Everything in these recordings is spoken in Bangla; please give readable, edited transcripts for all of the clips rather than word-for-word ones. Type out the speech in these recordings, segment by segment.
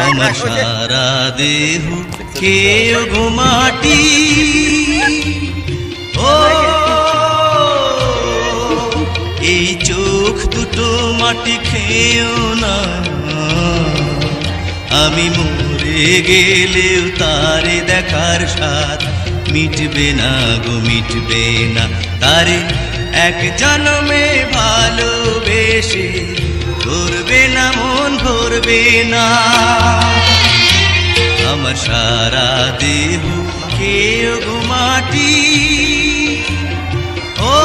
আমার সারা দেহ খেয়ে গো মাটি। ও এই চোখ দুটো মাটি খেয়েও না, আমি মরে গেলেও তারে দেখার স্বাদ মিটবে না গো, মিটবে না। তারে এক জন্মে ভালোবেসে ভরবে না মন, ভরবে না। আমার সারা দেহ খেয়ে গো মাটি। ও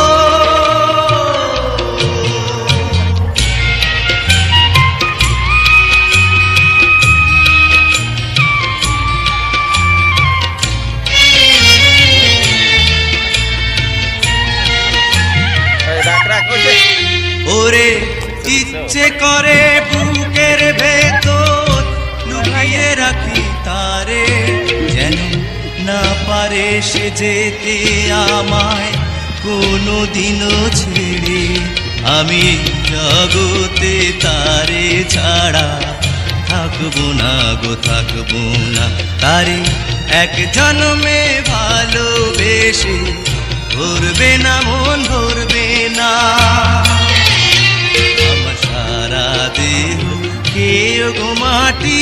ওরে ইচ্ছে করে বুকের ভেতর লুকিয়ে রাখি তারে, যেন না পারে সে যেতে আমায় কোনো দিনও ছেড়ে। আমি জগতে তারে ছাড়া থাকবো না গো, থাকবো না। তারে এক জন্মে ভালোবেসে ভরবে না মন, ভরবে না। আমার সারা দেহ খেয়ে গো মাটি।